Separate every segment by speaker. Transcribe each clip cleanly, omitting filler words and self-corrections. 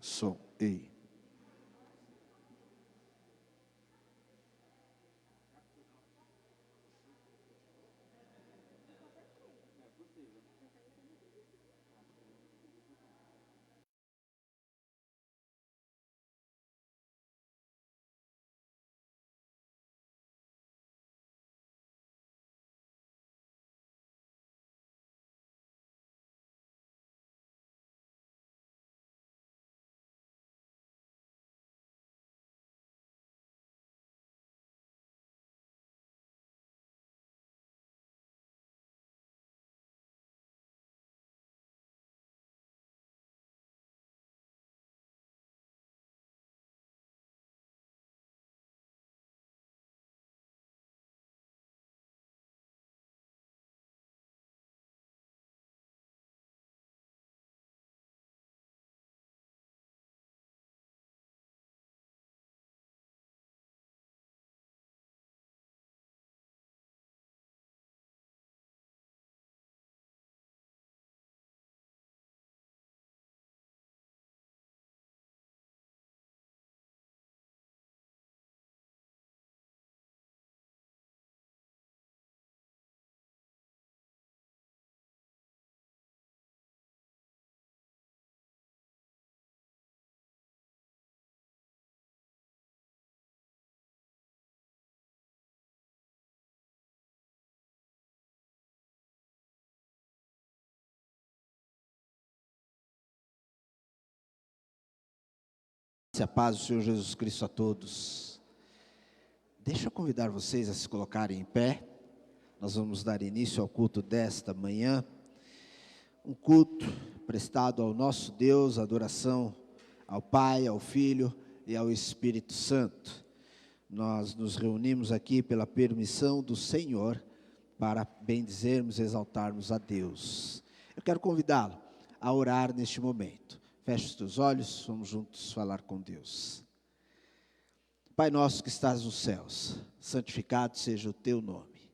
Speaker 1: Som. Ei. A paz do Senhor Jesus Cristo a todos. Deixa eu convidar vocês a se colocarem em pé. Nós vamos dar início ao culto desta manhã. Um culto prestado ao nosso Deus, adoração ao Pai, ao Filho e ao Espírito Santo. Nós nos reunimos aqui pela permissão do Senhor para bendizermos e exaltarmos a Deus. Eu quero convidá-lo a orar neste momento. Feche os teus olhos, vamos juntos falar com Deus. Pai nosso que estás nos céus, santificado seja o teu nome.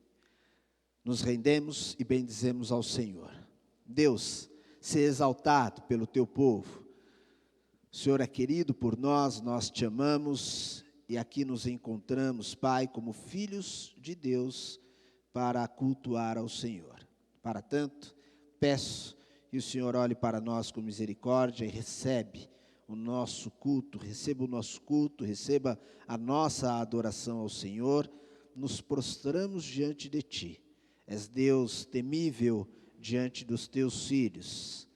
Speaker 1: Nos rendemos e bendizemos ao Senhor. Deus, seja exaltado pelo teu povo. O Senhor é querido por nós, nós te amamos e aqui nos encontramos, Pai, como filhos de Deus para cultuar ao Senhor. Para tanto, peço que o Senhor olhe para nós com misericórdia e receba o nosso culto, receba a nossa adoração ao Senhor. Nos prostramos diante de Ti. És Deus temível diante dos Teus filhos.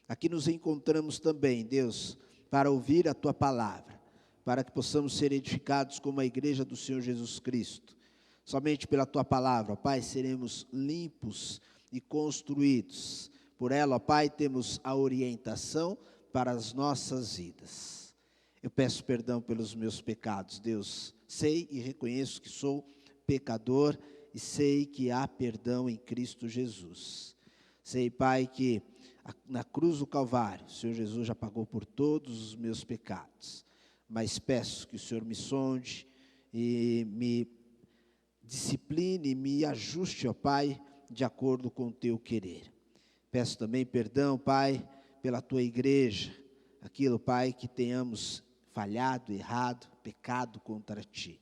Speaker 1: Aqui nos encontramos também, Deus, para ouvir a Tua palavra, para que possamos ser edificados como a igreja do Senhor Jesus Cristo. Somente pela Tua palavra, Pai, seremos limpos e construídos. Por ela, ó Pai, temos a orientação para as nossas vidas. Eu peço perdão pelos meus pecados, Deus. Sei e reconheço que sou pecador e sei que há perdão em Cristo Jesus. Sei, Pai, que na cruz do Calvário, o Senhor Jesus já pagou por todos os meus pecados. Mas peço que o Senhor me sonde e me discipline, me ajuste, ó Pai, de acordo com o Teu querer. Peço também perdão, Pai, pela Tua igreja, aquilo, Pai, que tenhamos falhado, errado, pecado contra Ti.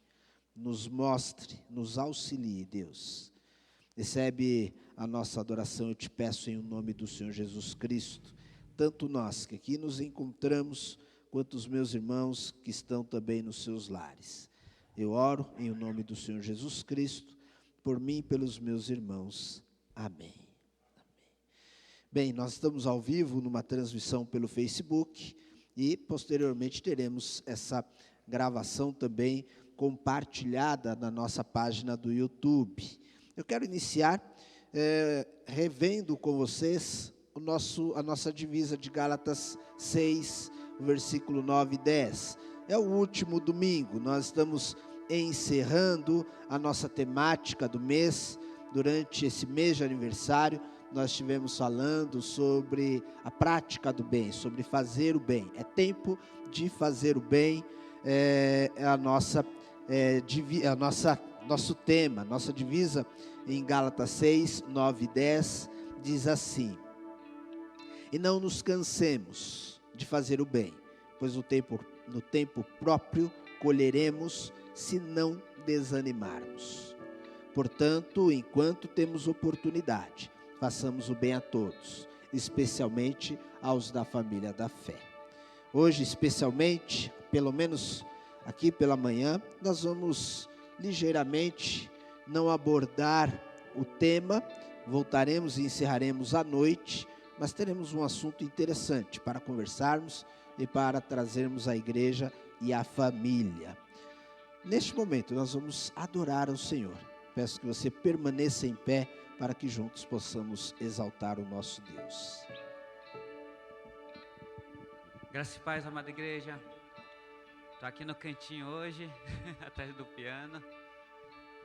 Speaker 1: Nos mostre, nos auxilie, Deus. Recebe a nossa adoração, eu te peço em nome do Senhor Jesus Cristo. Tanto nós que aqui nos encontramos, quanto os meus irmãos que estão também nos seus lares. Eu oro em nome do Senhor Jesus Cristo, por mim e pelos meus irmãos. Amém. Bem, nós estamos ao vivo numa transmissão pelo Facebook e posteriormente teremos essa gravação também compartilhada na nossa página do YouTube. Eu quero iniciar revendo com vocês a nossa divisa de Gálatas 6, versículo 9 e 10. É o último domingo, nós estamos encerrando a nossa temática do mês. Durante esse mês de aniversário, nós estivemos falando sobre a prática do bem, sobre fazer o bem. É tempo de fazer o bem, nosso tema, nossa divisa em Gálatas 6, 9 e 10, diz assim: e não nos cansemos de fazer o bem, pois no tempo próprio colheremos se não desanimarmos. Portanto, enquanto temos oportunidade, façamos o bem a todos, especialmente aos da família da fé. Hoje, especialmente, pelo menos aqui pela manhã, nós vamos ligeiramente não abordar o tema, voltaremos e encerraremos à noite, mas teremos um assunto interessante para conversarmos e para trazermos à igreja e à família. Neste momento nós vamos adorar ao Senhor. Peço que você permaneça em pé para que juntos possamos exaltar o nosso Deus.
Speaker 2: Graça e paz, amada igreja. Estou aqui no cantinho hoje, atrás do piano.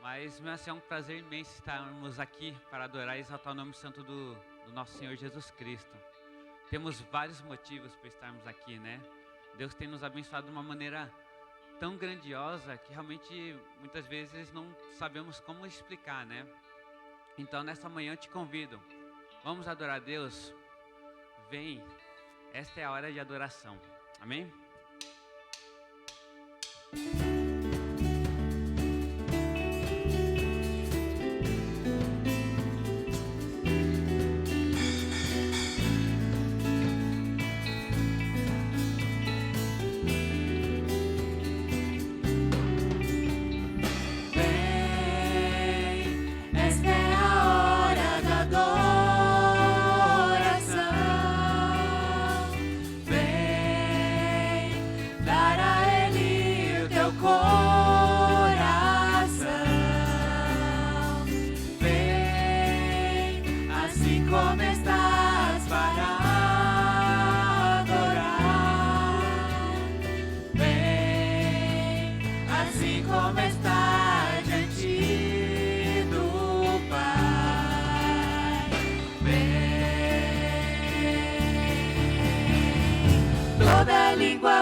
Speaker 2: Mas é um prazer imenso estarmos aqui para adorar e exaltar o nome santo do nosso Senhor Jesus Cristo. Temos vários motivos para estarmos aqui, né? Deus tem nos abençoado de uma maneira tão grandiosa que realmente muitas vezes não sabemos como explicar, né? Então nessa manhã eu te convido, vamos adorar a Deus? Vem, esta é a hora de adoração, amém?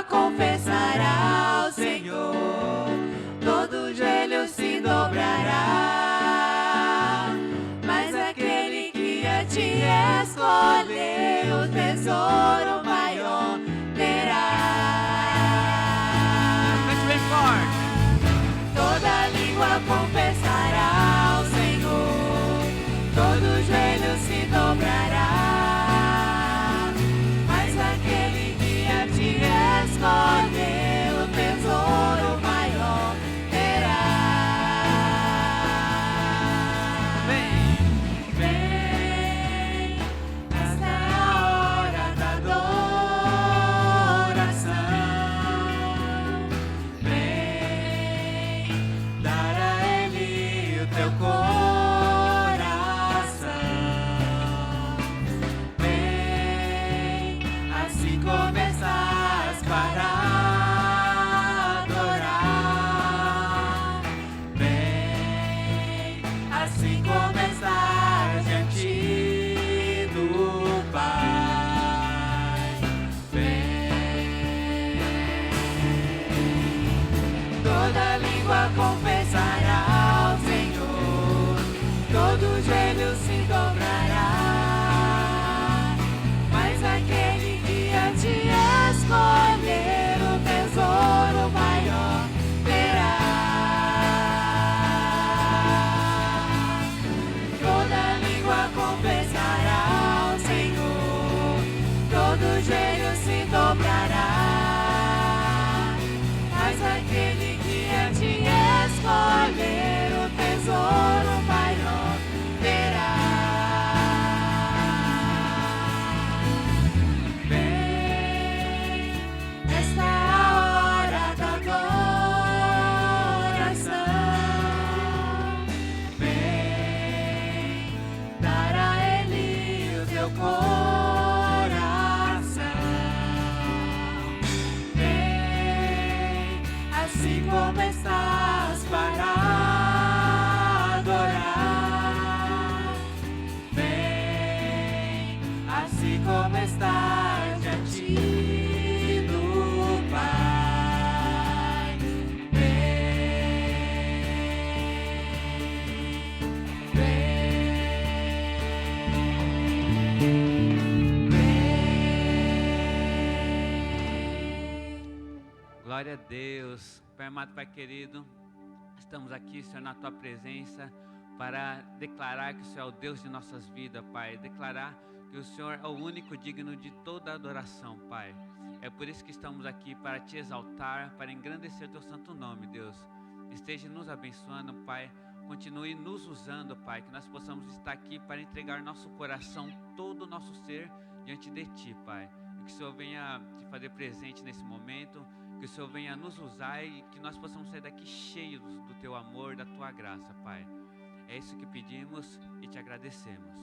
Speaker 3: Confessará ao Senhor, todo joelho se dobrará, mas aquele que a ti escolheu, o tesouro maior terá.
Speaker 2: Cante bem forte.
Speaker 3: Toda língua confessará ao Senhor, todo joelho se dobrará, mas aquele que a ti escolheu, o tesouro maior terá. Vem, vem, esta é a hora da adoração. Vem, dar a Ele o teu coração. Vem, assim começas para adorar. Vem, assim começar diante do Pai. Vem, toda língua confessará ao Senhor, todo joelho se dobrará, mas aquele que a ti escolher, o tesouro maior terá. Toda língua confessará ao Senhor, todo joelho se dobrará, mas aquele que a ti escolher, o tesouro maior terá. Vem, esta é a hora da adoração. Vem, dar a Ele o teu coração. Vem, assim como estás para adorar. Vem, assim como estás diante do Pai. Vem, vem.
Speaker 2: Glória a Deus. Pai amado, Pai querido, estamos aqui, Senhor, na Tua presença para declarar que o Senhor é o Deus de nossas vidas, Pai. Declarar que o Senhor é o único digno de toda adoração, Pai. É por isso que estamos aqui, para Te exaltar, para engrandecer Teu santo nome, Deus. Esteja nos abençoando, Pai. Continue nos usando, Pai, que nós possamos estar aqui para entregar nosso coração, todo o nosso ser diante de Ti, Pai. E que o Senhor venha te fazer presente nesse momento, que o Senhor venha nos usar e que nós possamos sair daqui cheios do Teu amor, da Tua graça, Pai. É isso que pedimos e Te agradecemos.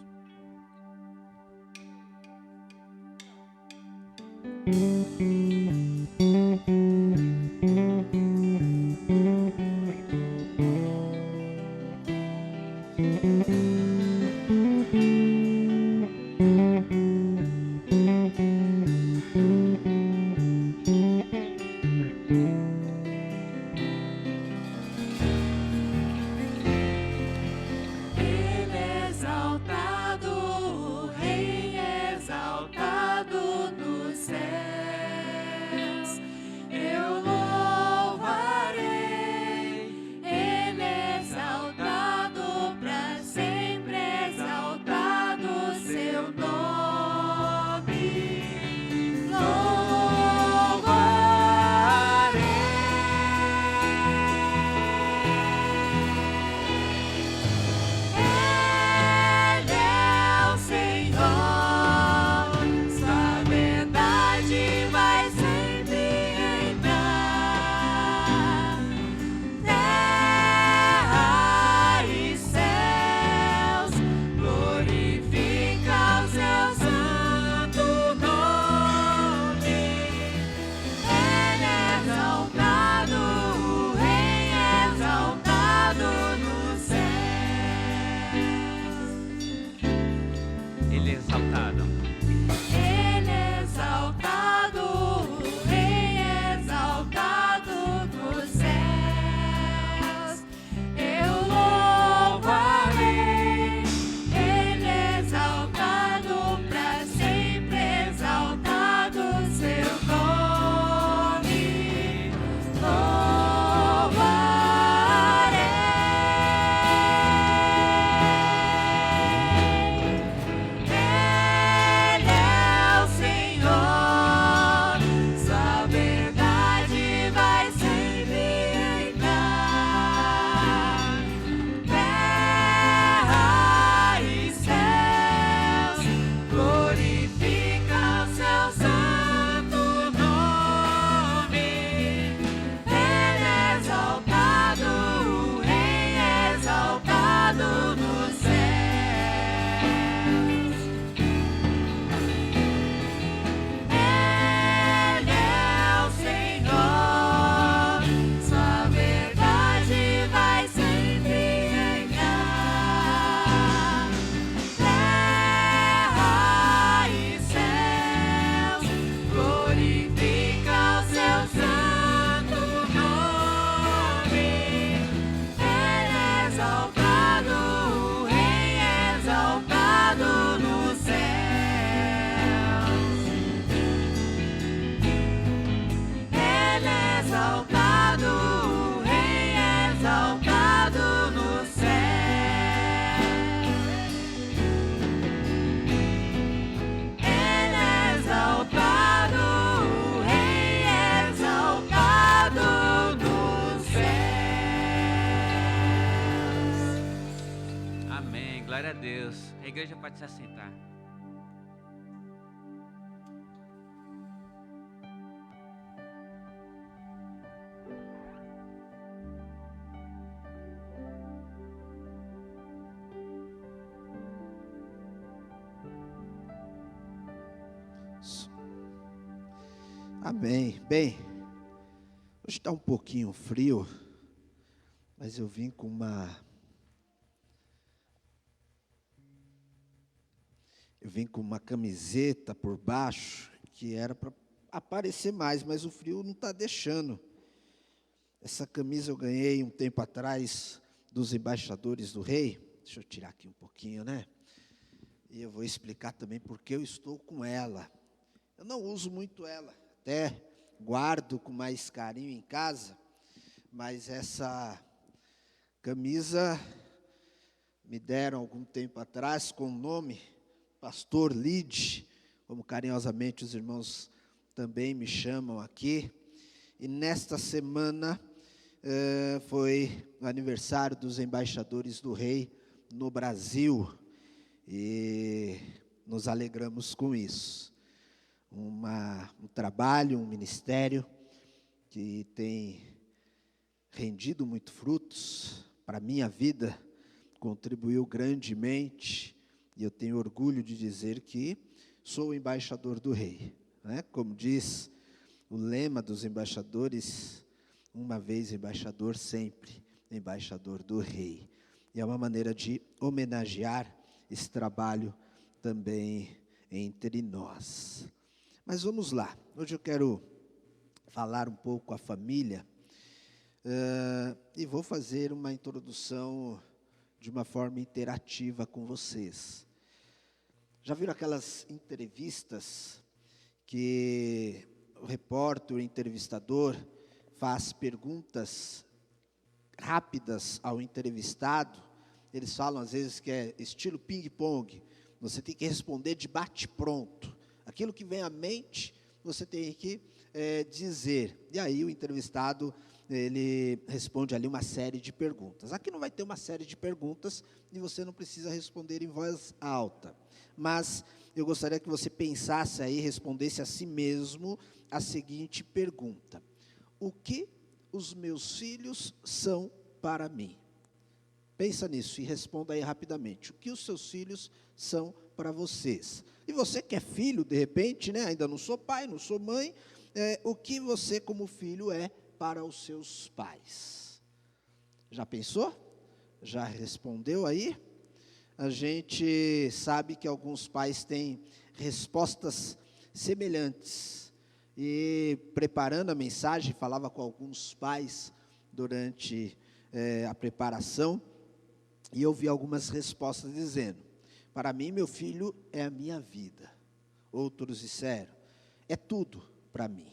Speaker 2: Glória a Deus. A igreja pode se assentar.
Speaker 1: Amém. Bem, hoje está um pouquinho frio, mas eu vim com uma camiseta por baixo, que era para aparecer mais, mas o frio não está deixando. Essa camisa eu ganhei um tempo atrás dos embaixadores do rei. Deixa eu tirar aqui um pouquinho, né? E eu vou explicar também porque eu estou com ela. Eu não uso muito ela. Até guardo com mais carinho em casa, mas essa camisa me deram algum tempo atrás com o nome Pastor Lide, como carinhosamente os irmãos também me chamam aqui. E nesta semana foi o aniversário dos embaixadores do Rei no Brasil, e nos alegramos com isso. Um trabalho, um ministério que tem rendido muito frutos para a minha vida, contribuiu grandemente, e eu tenho orgulho de dizer que sou o embaixador do Rei, né? Como diz o lema dos embaixadores, uma vez embaixador, sempre embaixador do Rei. E é uma maneira de homenagear esse trabalho também entre nós. Mas vamos lá, hoje eu quero falar um pouco a família, e vou fazer uma introdução de uma forma interativa com vocês. Já viram aquelas entrevistas que o repórter, o entrevistador, faz perguntas rápidas ao entrevistado? Eles falam às vezes que é estilo ping-pong, você tem que responder de bate-pronto. Aquilo que vem à mente, você tem que dizer. E aí o entrevistado, ele responde ali uma série de perguntas. Aqui não vai ter uma série de perguntas e você não precisa responder em voz alta. Mas eu gostaria que você pensasse aí, respondesse a si mesmo a seguinte pergunta: o que os meus filhos são para mim? Pensa nisso e responda aí rapidamente. O que os seus filhos são para vocês? E você que é filho, de repente, né, ainda não sou pai, não sou mãe, o que você como filho é para os seus pais? Já pensou? Já respondeu aí? A gente sabe que alguns pais têm respostas semelhantes. E preparando a mensagem, falava com alguns pais durante a preparação, e eu vi algumas respostas dizendo: para mim, meu filho é a minha vida. Outros disseram: é tudo para mim.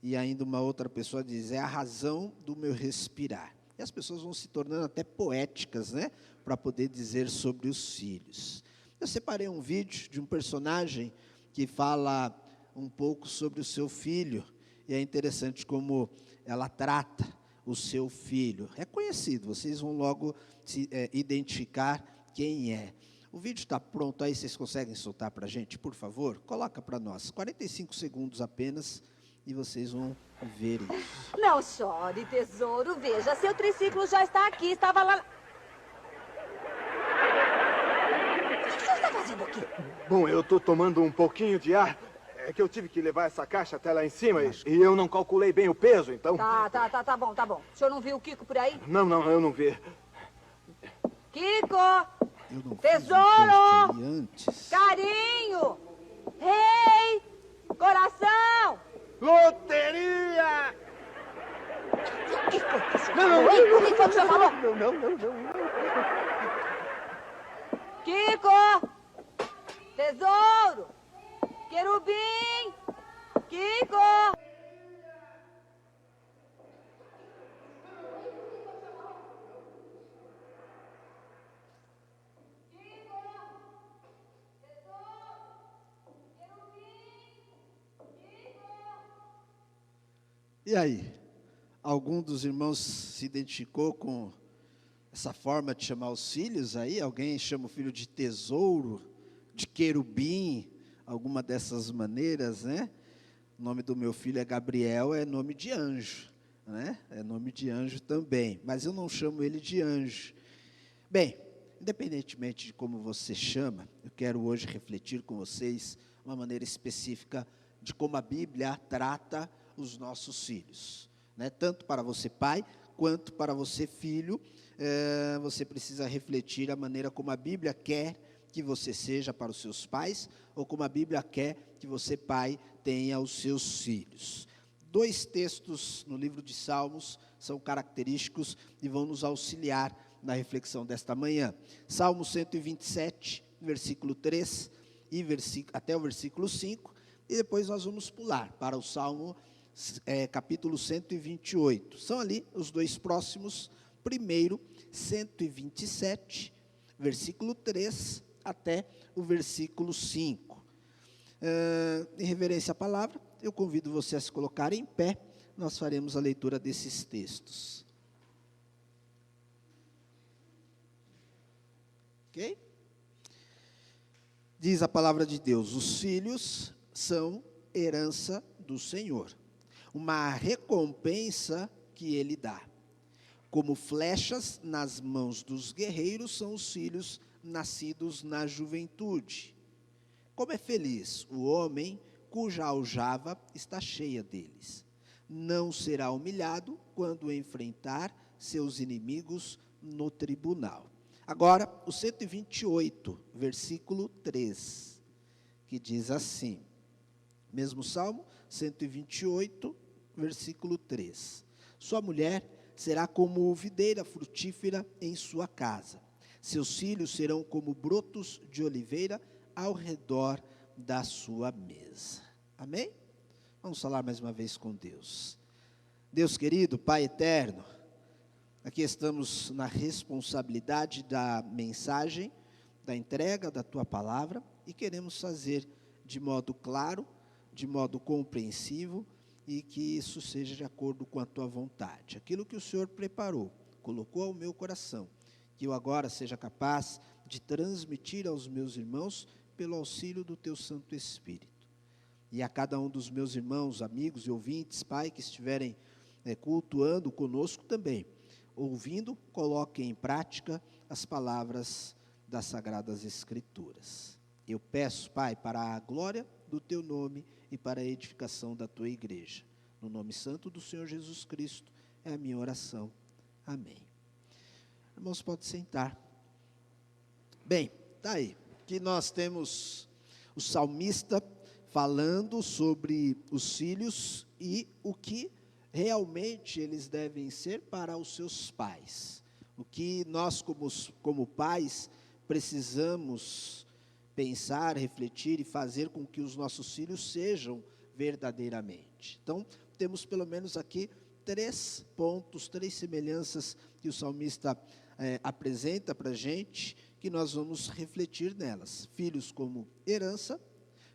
Speaker 1: E ainda uma outra pessoa diz: é a razão do meu respirar. E as pessoas vão se tornando até poéticas, né, para poder dizer sobre os filhos. Eu separei um vídeo de um personagem que fala um pouco sobre o seu filho, e é interessante como ela trata o seu filho. É conhecido, vocês vão logo se identificar quem é. O vídeo está pronto aí, vocês conseguem soltar para a gente, por favor? Coloca para nós, 45 segundos apenas, e vocês vão ver isso.
Speaker 4: Não chore, tesouro. Veja, seu triciclo já está aqui. Estava lá... O que você está fazendo aqui?
Speaker 5: Bom, eu estou tomando um pouquinho de ar. É que eu tive que levar essa caixa até lá em cima e eu não calculei bem o peso, então...
Speaker 4: Tá bom. O senhor não viu o Kiko por aí?
Speaker 5: Não, eu não vi.
Speaker 4: Kiko!
Speaker 1: Eu não
Speaker 4: Tesouro!
Speaker 1: fiz um teste aí antes.
Speaker 4: Carinho! Rei! Coração!
Speaker 5: Loteria!
Speaker 4: O que foi que você
Speaker 5: Não,
Speaker 4: falou, hein? O que foi que você falou?
Speaker 5: Não.
Speaker 4: Kiko! Tesouro! Querubim! Kiko!
Speaker 1: E aí, algum dos irmãos se identificou com essa forma de chamar os filhos aí? Alguém chama o filho de tesouro, de querubim, alguma dessas maneiras, né? O nome do meu filho é Gabriel, é nome de anjo, né? É nome de anjo também, mas eu não chamo ele de anjo. Bem, independentemente de como você chama, eu quero hoje refletir com vocês uma maneira específica de como a Bíblia trata os nossos filhos, né? Tanto para você pai, quanto para você filho, você precisa refletir a maneira como a Bíblia quer que você seja para os seus pais, ou como a Bíblia quer que você, pai, tenha os seus filhos. 2 textos no livro de Salmos são característicos e vão nos auxiliar na reflexão desta manhã. Salmo 127, versículo 3 e até o versículo 5, e depois nós vamos pular para o Salmo capítulo 128. São ali os dois próximos. Primeiro, 127, versículo 3 até o versículo 5. Em reverência à palavra, eu convido você a se colocar em pé. Nós faremos a leitura desses textos. Ok? Diz a palavra de Deus: os filhos são herança do Senhor, uma recompensa que Ele dá. Como flechas nas mãos dos guerreiros são os filhos nascidos na juventude. Como é feliz o homem cuja aljava está cheia deles. Não será humilhado quando enfrentar seus inimigos no tribunal. Agora, o 128, versículo 3, que diz assim, mesmo Salmo 128, versículo 3. Sua mulher será como videira frutífera em sua casa. Seus filhos serão como brotos de oliveira ao redor da sua mesa. Amém? Vamos falar mais uma vez com Deus. Deus querido, Pai eterno, aqui estamos na responsabilidade da mensagem, da entrega da Tua palavra, e queremos fazer de modo claro, de modo compreensivo, e que isso seja de acordo com a Tua vontade. Aquilo que o Senhor preparou, colocou ao meu coração, que eu agora seja capaz de transmitir aos meus irmãos pelo auxílio do Teu Santo Espírito. E a cada um dos meus irmãos, amigos e ouvintes, Pai, que estiverem cultuando conosco também, ouvindo, coloquem em prática as palavras das Sagradas Escrituras. Eu peço, Pai, para a glória do Teu nome e para a edificação da Tua igreja. No nome santo do Senhor Jesus Cristo, é a minha oração. Amém. Irmãos, pode sentar. Bem, está aí. Aqui nós temos o salmista falando sobre os filhos e o que realmente eles devem ser para os seus pais. O que nós, como pais, precisamos pensar, refletir e fazer com que os nossos filhos sejam verdadeiramente. Então, temos pelo menos aqui 3 pontos, 3 semelhanças que o salmista apresenta para a gente, que nós vamos refletir nelas. Filhos como herança,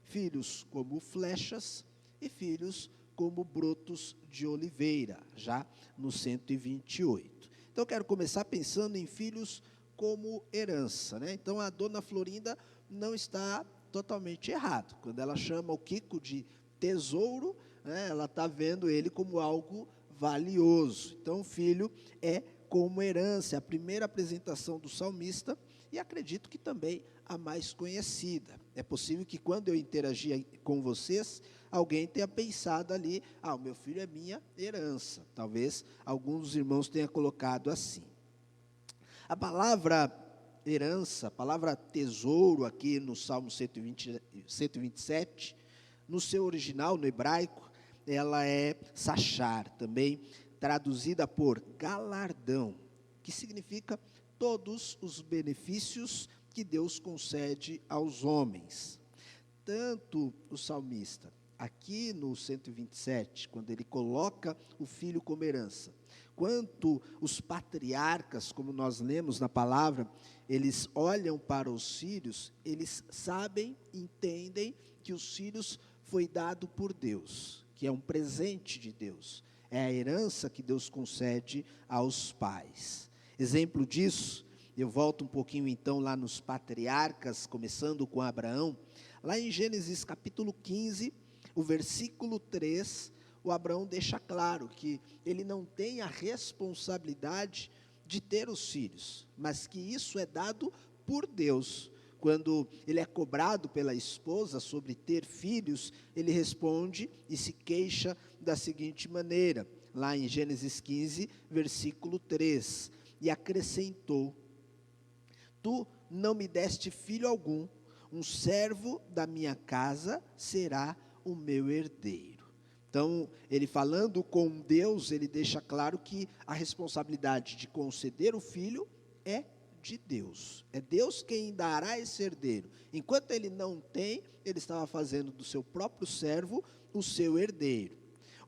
Speaker 1: filhos como flechas e filhos como brotos de oliveira, já no 128. Então, eu quero começar pensando em filhos como herança, né? Então, a dona Florinda não está totalmente errado. Quando ela chama o Kiko de tesouro, né, ela está vendo ele como algo valioso. Então, o filho é como herança, é a primeira apresentação do salmista, e acredito que também a mais conhecida. É possível que quando eu interagir com vocês, alguém tenha pensado ali, o meu filho é minha herança. Talvez alguns dos irmãos tenham colocado assim. A palavra herança, a palavra tesouro aqui no Salmo 127, no seu original, no hebraico, ela é sachar, também traduzida por galardão, que significa todos os benefícios que Deus concede aos homens. Tanto o salmista, aqui no 127, quando ele coloca o filho como herança, quanto os patriarcas, como nós lemos na palavra, eles olham para os filhos, eles sabem, entendem que os filhos foi dado por Deus, que é um presente de Deus, é a herança que Deus concede aos pais. Exemplo disso, eu volto um pouquinho então lá nos patriarcas, começando com Abraão, lá em Gênesis capítulo 15, o versículo 3, o Abraão deixa claro que ele não tem a responsabilidade de ter os filhos, mas que isso é dado por Deus. Quando ele é cobrado pela esposa sobre ter filhos, ele responde e se queixa da seguinte maneira, lá em Gênesis 15, versículo 3, e acrescentou: tu não me deste filho algum, um servo da minha casa será o meu herdeiro. Então, ele falando com Deus, ele deixa claro que a responsabilidade de conceder o filho é de Deus. É Deus quem dará esse herdeiro. Enquanto ele não tem, ele estava fazendo do seu próprio servo o seu herdeiro.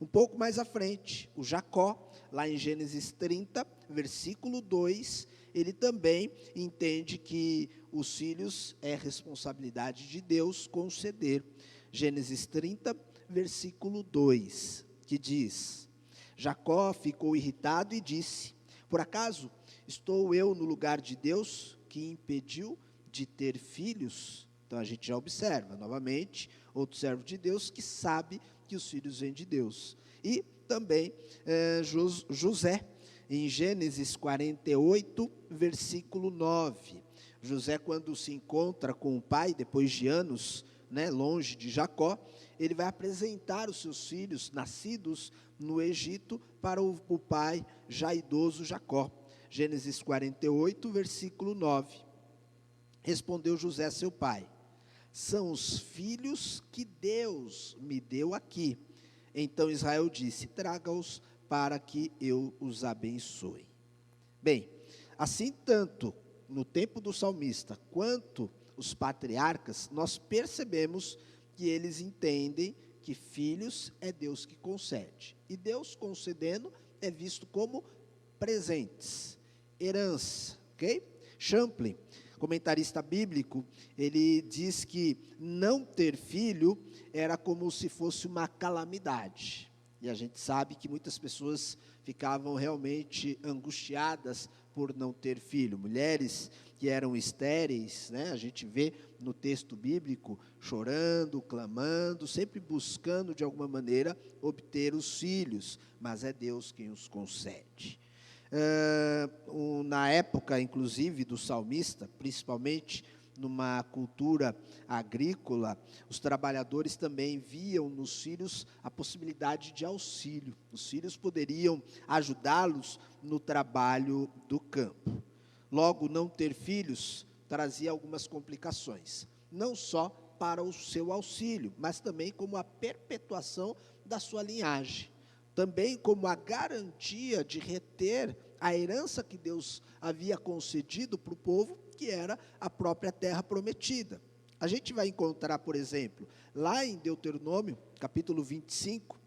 Speaker 1: Um pouco mais à frente, o Jacó, lá em Gênesis 30, versículo 2, ele também entende que os filhos é responsabilidade de Deus conceder. Gênesis 30, versículo 2, que diz: Jacó ficou irritado e disse: por acaso estou eu no lugar de Deus, que impediu de ter filhos? Então a gente já observa, novamente, outro servo de Deus que sabe que os filhos vêm de Deus. E também José, em Gênesis 48, versículo 9. José, quando se encontra com o pai, depois de anos, longe de Jacó, ele vai apresentar os seus filhos, nascidos no Egito, para o pai já idoso Jacó. Gênesis 48, versículo 9. Respondeu José a seu pai: são os filhos que Deus me deu aqui. Então Israel disse: traga-os para que eu os abençoe. Bem, assim tanto no tempo do salmista quanto os patriarcas, nós percebemos que eles entendem que filhos é Deus que concede. E Deus concedendo é visto como presentes, herança, ok? Champlin, comentarista bíblico, ele diz que não ter filho era como se fosse uma calamidade. E a gente sabe que muitas pessoas ficavam realmente angustiadas por não ter filho. Mulheres que eram estéreis, a gente vê no texto bíblico, chorando, clamando, sempre buscando de alguma maneira obter os filhos, mas é Deus quem os concede. Na época, inclusive, do salmista, principalmente numa cultura agrícola, os trabalhadores também viam nos filhos a possibilidade de auxílio. Os filhos poderiam ajudá-los no trabalho do campo. Logo, não ter filhos trazia algumas complicações, não só para o seu auxílio, mas também como a perpetuação da sua linhagem, também como a garantia de reter a herança que Deus havia concedido para o povo, que era a própria terra prometida. A gente vai encontrar, por exemplo, lá em Deuteronômio, capítulo 25,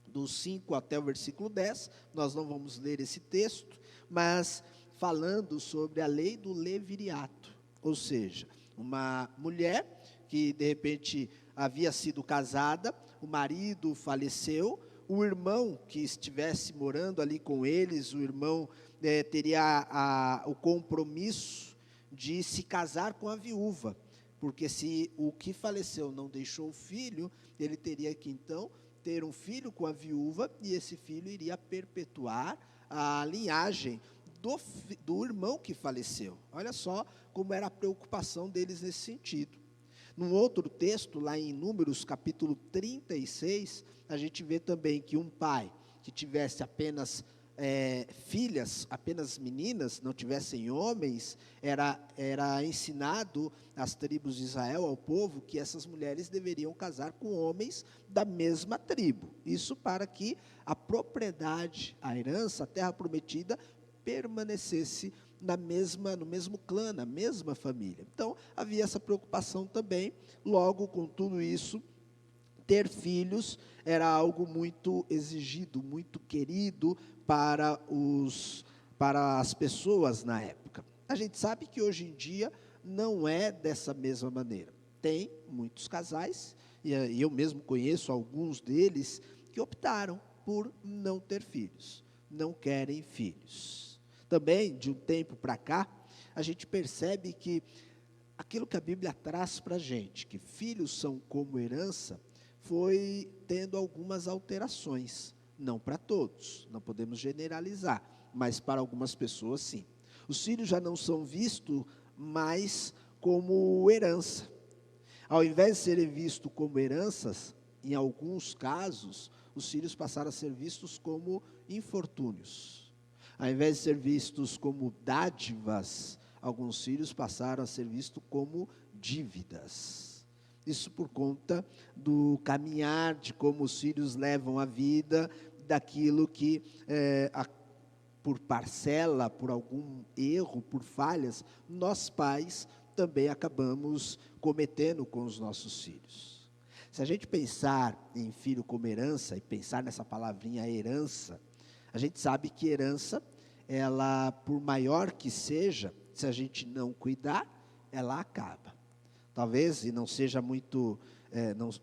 Speaker 1: do 5 até o versículo 10, nós não vamos ler esse texto, mas falando sobre a lei do levirato, ou seja, uma mulher que de repente havia sido casada, o marido faleceu, o irmão que estivesse morando ali com eles, o irmão teria o compromisso de se casar com a viúva, porque se o que faleceu não deixou filho, ele teria que então ter um filho com a viúva, e esse filho iria perpetuar a linhagem do irmão que faleceu. Olha só como era a preocupação deles nesse sentido. Num outro texto, lá em Números, capítulo 36, a gente vê também que um pai que tivesse apenas filhas, apenas meninas, não tivessem homens, era ensinado às tribos de Israel, ao povo, que essas mulheres deveriam casar com homens da mesma tribo. Isso para que a propriedade, a herança, a terra prometida, permanecesse no mesmo clã, na mesma família. Então, havia essa preocupação também. Logo, com tudo isso, ter filhos era algo muito exigido, muito querido para as pessoas na época. A gente sabe que hoje em dia não é dessa mesma maneira. Tem muitos casais, e eu mesmo conheço alguns deles, que optaram por não ter filhos, não querem filhos. Também, de um tempo para cá, a gente percebe que aquilo que a Bíblia traz para a gente, que filhos são como herança, foi tendo algumas alterações. Não para todos, não podemos generalizar, mas para algumas pessoas sim. Os filhos já não são vistos mais como herança. Ao invés de serem vistos como heranças, em alguns casos, os filhos passaram a ser vistos como infortúnios. Ao invés de ser vistos como dádivas, alguns filhos passaram a ser vistos como dívidas. Isso por conta do caminhar, de como os filhos levam a vida, daquilo que por parcela, por algum erro, por falhas, nós pais também acabamos cometendo com os nossos filhos. Se a gente pensar em filho como herança, e pensar nessa palavrinha herança, a gente sabe que herança, ela, por maior que seja, se a gente não cuidar, ela acaba. Talvez, e não seja muito,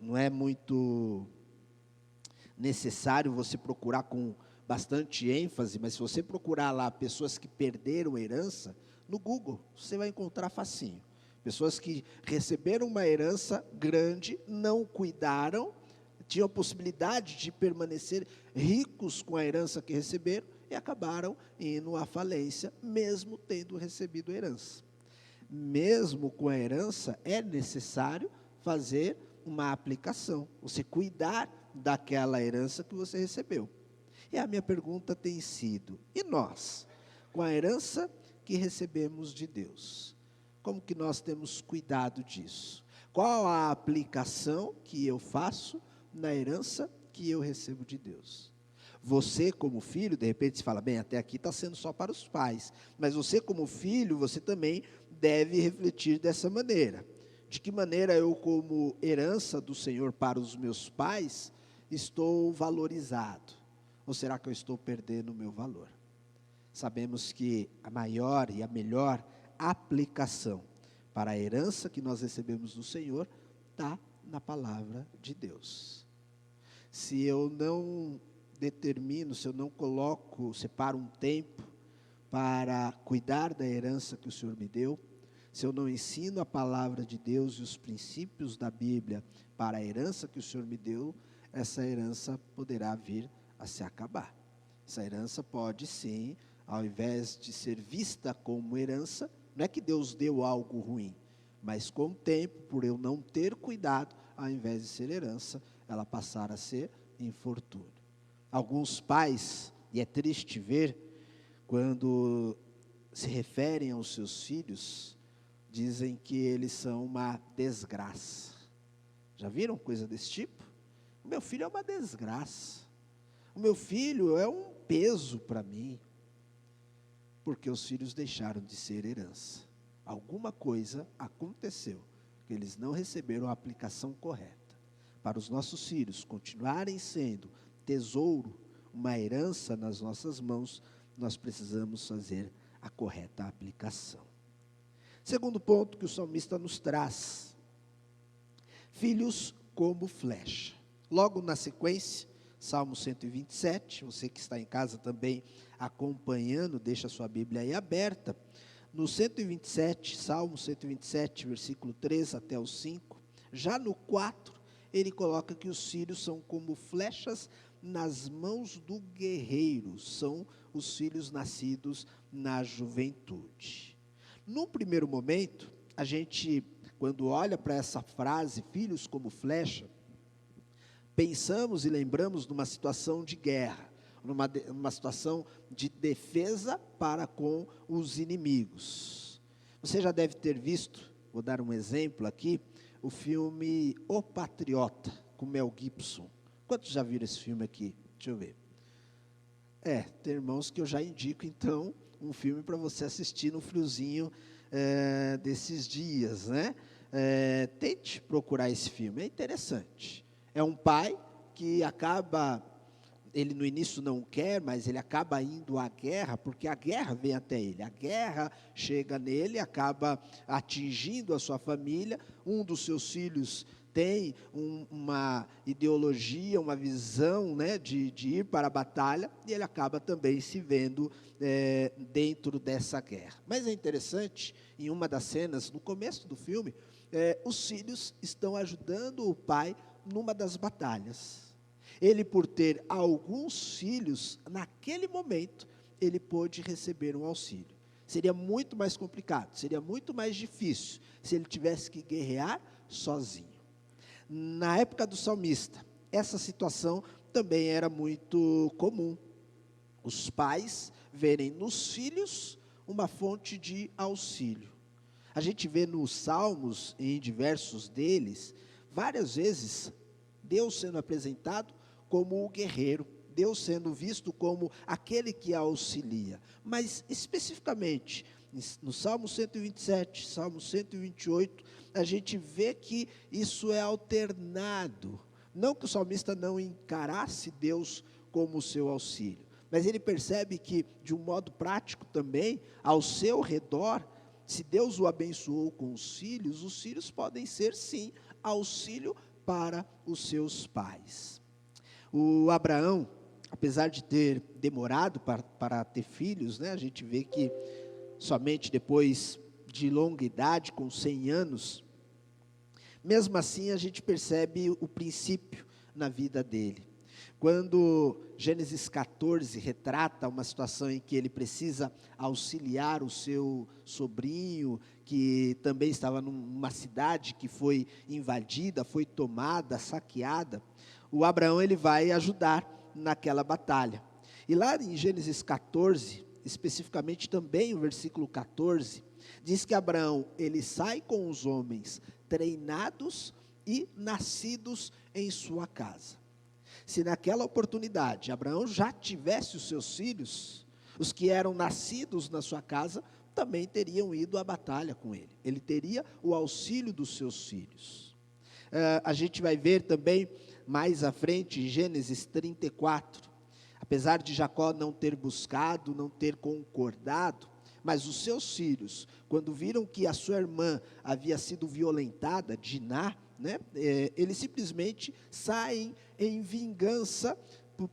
Speaker 1: não é muito necessário você procurar com bastante ênfase, mas se você procurar lá pessoas que perderam herança, no Google você vai encontrar facinho. Pessoas que receberam uma herança grande, não cuidaram, tinham a possibilidade de permanecer ricos com a herança que receberam e acabaram indo à falência, mesmo tendo recebido herança. Mesmo com a herança, é necessário fazer uma aplicação, você cuidar daquela herança que você recebeu. E a minha pergunta tem sido, e nós, com a herança que recebemos de Deus, como que nós temos cuidado disso? Qual a aplicação que eu faço na herança que eu recebo de Deus? Você como filho, de repente você fala, bem, até aqui está sendo só para os pais, mas você como filho, você também deve refletir dessa maneira. De que maneira eu, como herança do Senhor para os meus pais, estou valorizado? Ou será que eu estou perdendo o meu valor? Sabemos que a maior e a melhor aplicação para a herança que nós recebemos do Senhor está na palavra de Deus. Se eu não determino, se eu não coloco, separo um tempo para cuidar da herança que o Senhor me deu, se eu não ensino a palavra de Deus e os princípios da Bíblia para a herança que o Senhor me deu, essa herança poderá vir a se acabar. Essa herança pode sim, ao invés de ser vista como herança, não é que Deus deu algo ruim, mas com o tempo, por eu não ter cuidado, ao invés de ser herança, ela passar a ser infortúnio. Alguns pais, e é triste ver, quando se referem aos seus filhos, dizem que eles são uma desgraça. Já viram coisa desse tipo? O meu filho é uma desgraça. O meu filho é um peso para mim. Porque os filhos deixaram de ser herança. Alguma coisa aconteceu, que eles não receberam a aplicação correta. Para os nossos filhos continuarem sendo tesouro, uma herança nas nossas mãos, nós precisamos fazer a correta aplicação. Segundo ponto que o salmista nos traz, filhos como flecha. Logo na sequência, Salmo 127, você que está em casa também acompanhando, deixa a sua Bíblia aí aberta. No 127, Salmo 127, versículo 3 até o 5, já no 4, ele coloca que os filhos são como flechas nas mãos do guerreiro, são os filhos nascidos na juventude. No primeiro momento, a gente, quando olha para essa frase, filhos como flecha, pensamos e lembramos numa situação de guerra, numa situação de defesa para com os inimigos. Você já deve ter visto, vou dar um exemplo aqui, o filme O Patriota, com Mel Gibson. Quantos já viram esse filme aqui? Deixa eu ver. Tem irmãos que eu já indico, então, um filme para você assistir no friozinho desses dias, né? Tente procurar esse filme, é interessante. É um pai que acaba, ele no início não quer, mas ele acaba indo à guerra, porque a guerra vem até ele. A guerra chega nele, acaba atingindo a sua família. Um dos seus filhos tem uma ideologia, uma visão, né, de ir para a batalha, e ele acaba também se vendo dentro dessa guerra. Mas é interessante, em uma das cenas, no começo do filme, os filhos estão ajudando o pai numa das batalhas. Ele, por ter alguns filhos, naquele momento, ele pôde receber um auxílio. Seria muito mais complicado, seria muito mais difícil, se ele tivesse que guerrear sozinho. Na época do salmista, essa situação também era muito comum. Os pais verem nos filhos uma fonte de auxílio. A gente vê nos salmos, em diversos deles, várias vezes, Deus sendo apresentado como o guerreiro, Deus sendo visto como aquele que auxilia. Mas especificamente, no Salmo 127, Salmo 128, a gente vê que isso é alternado. Não que o salmista não encarasse Deus como seu auxílio, mas ele percebe que, de um modo prático também, ao seu redor, se Deus o abençoou com os filhos podem ser sim auxílio para os seus pais. O Abraão, apesar de ter demorado para ter filhos, né, a gente vê que somente depois de longa idade, com 100 anos, mesmo assim a gente percebe o princípio na vida dele. Quando Gênesis 14 retrata uma situação em que ele precisa auxiliar o seu sobrinho, que também estava numa cidade que foi invadida, foi tomada, saqueada, o Abraão ele vai ajudar naquela batalha. E lá em Gênesis 14, especificamente também o versículo 14, diz que Abraão ele sai com os homens treinados e nascidos em sua casa. Se naquela oportunidade Abraão já tivesse os seus filhos, os que eram nascidos na sua casa também teriam ido à batalha com ele. Ele teria o auxílio dos seus filhos. A gente vai ver também mais à frente, em Gênesis 34, apesar de Jacó não ter buscado, não ter concordado, mas os seus filhos, quando viram que a sua irmã havia sido violentada, Diná, né, eles simplesmente saem em vingança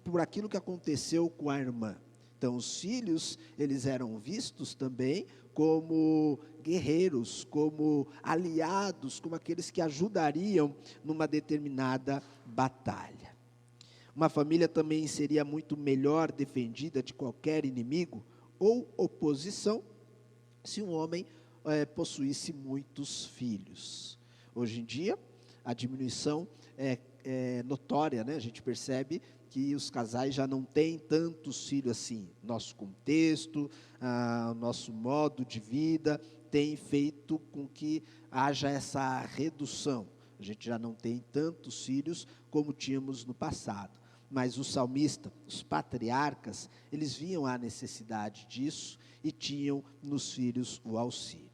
Speaker 1: por aquilo que aconteceu com a irmã. Então os filhos, eles eram vistos também como guerreiros, como aliados, como aqueles que ajudariam numa determinada batalha. Uma família também seria muito melhor defendida de qualquer inimigo ou oposição se um homem possuísse muitos filhos. Hoje em dia, a diminuição é notória, né? A gente percebe que os casais já não têm tantos filhos assim. Nosso contexto, nosso modo de vida tem feito com que haja essa redução. A gente já não tem tantos filhos como tínhamos no passado. Mas o salmista, os patriarcas, eles viam a necessidade disso e tinham nos filhos o auxílio.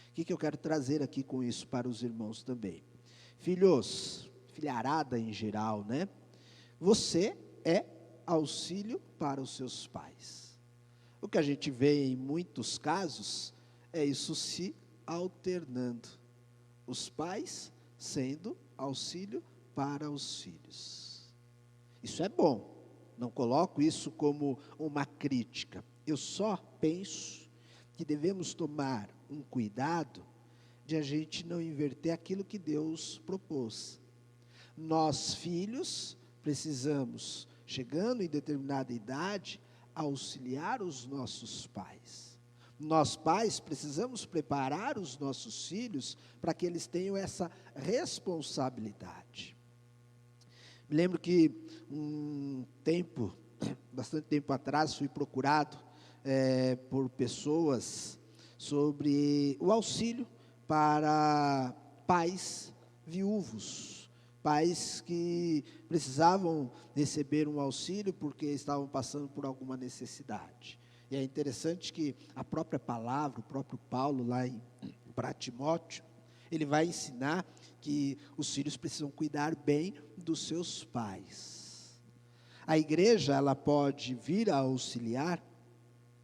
Speaker 1: O que eu quero trazer aqui com isso para os irmãos também? Filhos, filharada em geral, né? Você é auxílio para os seus pais. O que a gente vê em muitos casos é isso se alternando. Os pais sendo auxílio para os filhos. Isso é bom, não coloco isso como uma crítica. Eu só penso que devemos tomar um cuidado de a gente não inverter aquilo que Deus propôs. Nós, filhos, precisamos, chegando em determinada idade, auxiliar os nossos pais. Nós, pais, precisamos preparar os nossos filhos para que eles tenham essa responsabilidade. Me lembro que bastante tempo atrás, fui procurado por pessoas sobre o auxílio para pais viúvos, pais que precisavam receber um auxílio porque estavam passando por alguma necessidade. E é interessante que a própria palavra, o próprio Paulo lá para Timóteo, ele vai ensinar que os filhos precisam cuidar bem dos seus pais. A igreja, ela pode vir a auxiliar,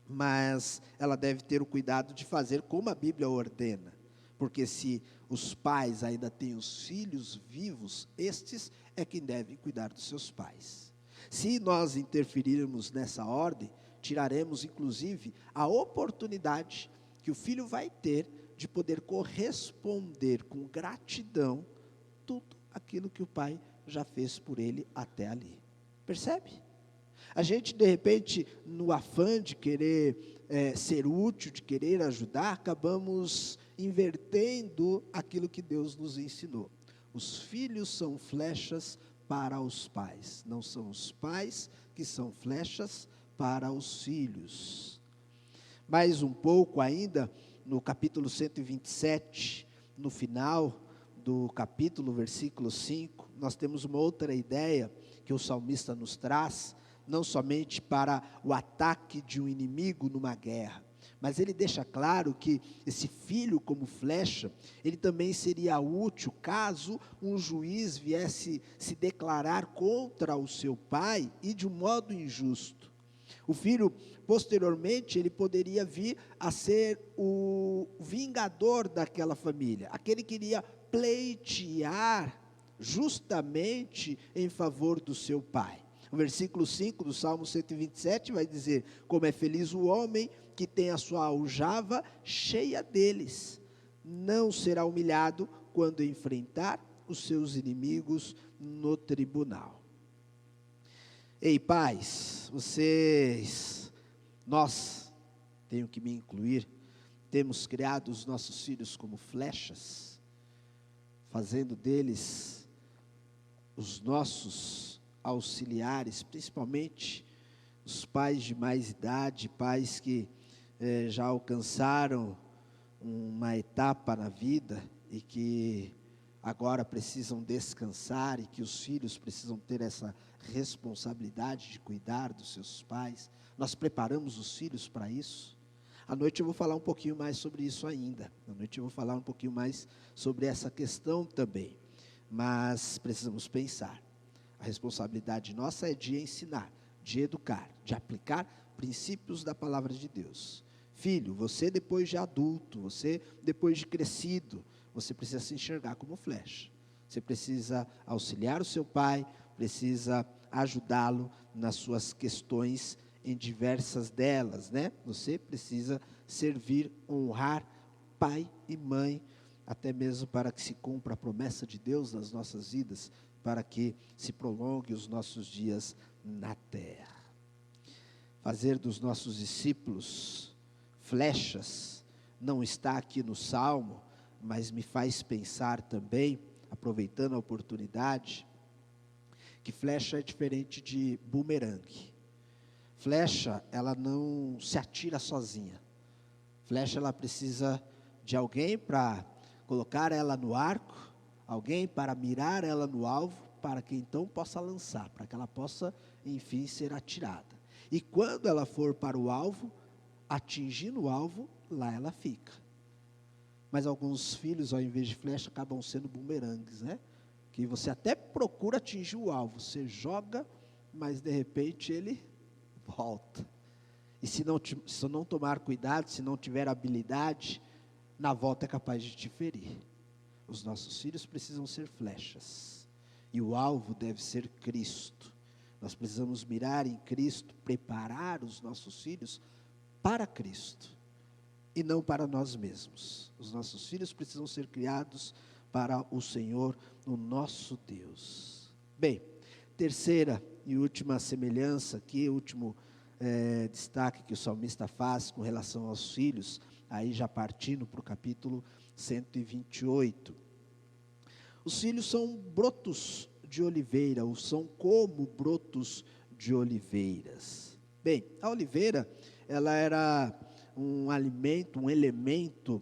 Speaker 1: mas ela deve ter o cuidado de fazer como a Bíblia ordena. Porque se os pais ainda têm os filhos vivos, estes é quem deve cuidar dos seus pais. Se nós interferirmos nessa ordem, tiraremos inclusive a oportunidade que o filho vai ter de poder corresponder com gratidão tudo aquilo que o pai já fez por ele até ali. Percebe? A gente, de repente, no afã de querer ser útil, de querer ajudar, acabamos invertendo aquilo que Deus nos ensinou. Os filhos são flechas para os pais, não são os pais que são flechas para os filhos. Mais um pouco ainda, no capítulo 127, no final do capítulo, versículo 5, nós temos uma outra ideia que o salmista nos traz, não somente para o ataque de um inimigo numa guerra, mas ele deixa claro que esse filho como flecha, ele também seria útil caso um juiz viesse se declarar contra o seu pai e de um modo injusto. O filho, posteriormente, ele poderia vir a ser o vingador daquela família, aquele que iria pleitear justamente em favor do seu pai. O versículo 5 do Salmo 127 vai dizer: como é feliz o homem que tem a sua aljava cheia deles, não será humilhado quando enfrentar os seus inimigos no tribunal. Ei, pais, nós, tenho que me incluir, temos criado os nossos filhos como flechas, fazendo deles os nossos auxiliares, principalmente os pais de mais idade, pais que já alcançaram uma etapa na vida e que agora precisam descansar, e que os filhos precisam ter essa responsabilidade de cuidar dos seus pais. Nós preparamos os filhos para isso. À noite eu vou falar um pouquinho mais sobre isso ainda. À noite eu vou falar um pouquinho mais sobre essa questão também. Mas precisamos pensar. A responsabilidade nossa é de ensinar, de educar, de aplicar princípios da palavra de Deus. Filho, você depois de adulto, você depois de crescido, você precisa se enxergar como flecha. Você precisa auxiliar o seu pai, precisa ajudá-lo nas suas questões, em diversas delas, né? Você precisa servir, honrar pai e mãe, até mesmo para que se cumpra a promessa de Deus nas nossas vidas, para que se prolongue os nossos dias na terra. Fazer dos nossos discípulos flechas não está aqui no Salmo, mas me faz pensar também, aproveitando a oportunidade, que flecha é diferente de bumerangue. Flecha, ela não se atira sozinha. Flecha, ela precisa de alguém para colocar ela no arco, alguém para mirar ela no alvo, para que então possa lançar, para que ela possa, enfim, ser atirada. E quando ela for para o alvo, atingindo o alvo, lá ela fica. Mas alguns filhos, ao invés de flecha, acabam sendo bumerangues, né? Que você até procura atingir o alvo, você joga, mas de repente ele volta. E se não tomar cuidado, se não tiver habilidade, na volta é capaz de te ferir. Os nossos filhos precisam ser flechas, e o alvo deve ser Cristo. Nós precisamos mirar em Cristo, preparar os nossos filhos para Cristo, e não para nós mesmos. Os nossos filhos precisam ser criados para o Senhor, o nosso Deus. Bem, terceira e última semelhança aqui, último destaque que o salmista faz com relação aos filhos, aí já partindo para o capítulo 128. Os filhos são brotos de oliveira, ou são como brotos de oliveiras. Bem, a oliveira, ela era um alimento, um elemento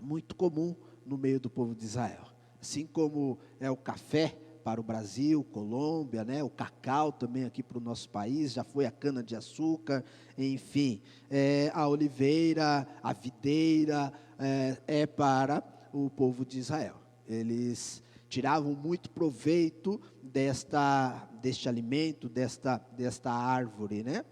Speaker 1: muito comum no meio do povo de Israel. Assim como é o café para o Brasil, Colômbia, né? O cacau também aqui para o nosso país, já foi a cana-de-açúcar, enfim. A oliveira, a videira, é para o povo de Israel. Eles tiravam muito proveito deste alimento, desta árvore, né?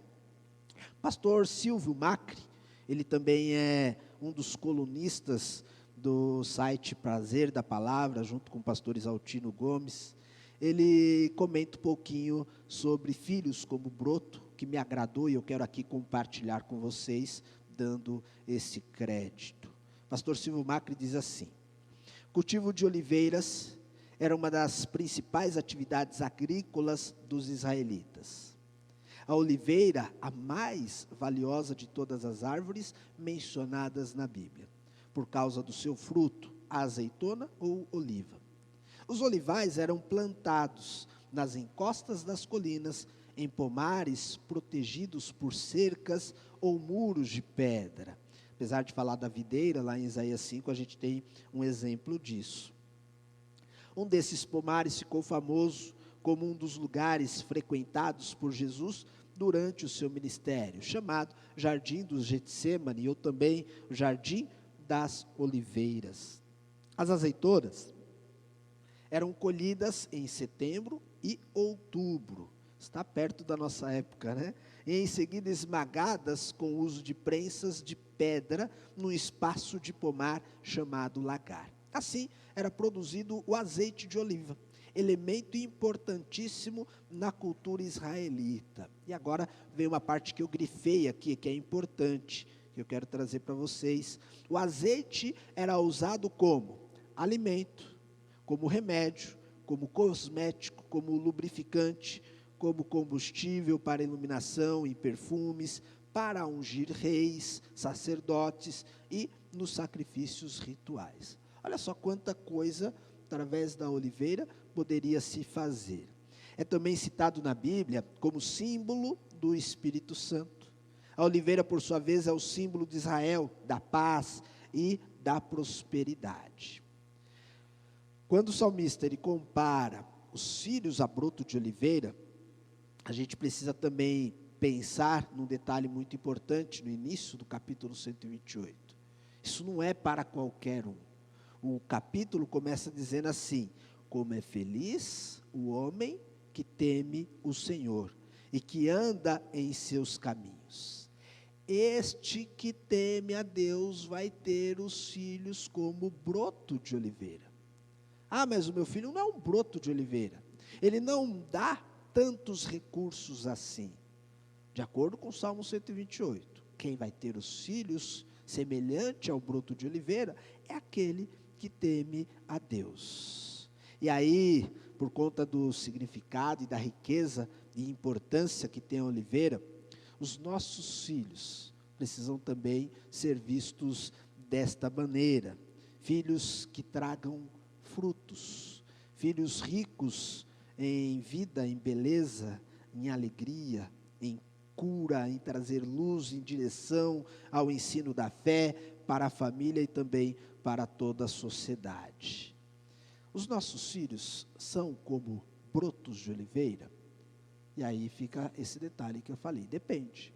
Speaker 1: Pastor Silvio Macri, ele também é um dos colunistas do site Prazer da Palavra, junto com o pastor Isaltino Gomes. Ele comenta um pouquinho sobre filhos como broto, que me agradou, e eu quero aqui compartilhar com vocês, dando esse crédito. Pastor Silvio Macri diz assim: cultivo de oliveiras era uma das principais atividades agrícolas dos israelitas. A oliveira, a mais valiosa de todas as árvores mencionadas na Bíblia, por causa do seu fruto, a azeitona ou oliva. Os olivais eram plantados nas encostas das colinas, em pomares protegidos por cercas ou muros de pedra. Apesar de falar da videira, lá em Isaías 5, a gente tem um exemplo disso. Um desses pomares ficou famoso como um dos lugares frequentados por Jesus durante o seu ministério, chamado Jardim do Getsêmani, ou também Jardim das Oliveiras. As azeitonas eram colhidas em setembro e outubro, está perto da nossa época, né? E em seguida esmagadas com o uso de prensas de pedra num espaço de pomar chamado lagar. Assim, era produzido o azeite de oliva, elemento importantíssimo na cultura israelita. E agora vem uma parte que eu grifei aqui, que é importante, que eu quero trazer para vocês. O azeite era usado como alimento, como remédio, como cosmético, como lubrificante, como combustível para iluminação e perfumes, para ungir reis, sacerdotes e nos sacrifícios rituais. Olha só quanta coisa, através da oliveira, poderia se fazer. É também citado na Bíblia como símbolo do Espírito Santo. A oliveira, por sua vez, é o símbolo de Israel, da paz e da prosperidade. Quando o salmista ele compara os filhos a broto de oliveira, a gente precisa também pensar num detalhe muito importante no início do capítulo 128. Isso não é para qualquer um. O capítulo começa dizendo assim: como é feliz o homem que teme o Senhor e que anda em seus caminhos. Este que teme a Deus vai ter os filhos como broto de oliveira. Ah, mas o meu filho não é um broto de oliveira. Ele não dá tantos recursos assim. De acordo com o Salmo 128, quem vai ter os filhos semelhante ao broto de oliveira é aquele que teme a Deus. E aí, por conta do significado e da riqueza e importância que tem a oliveira, os nossos filhos precisam também ser vistos desta maneira. Filhos que tragam frutos, filhos ricos em vida, em beleza, em alegria, em cura, em trazer luz, em direção ao ensino da fé para a família e também para toda a sociedade. Os nossos filhos são como brotos de oliveira? E aí fica esse detalhe que eu falei, depende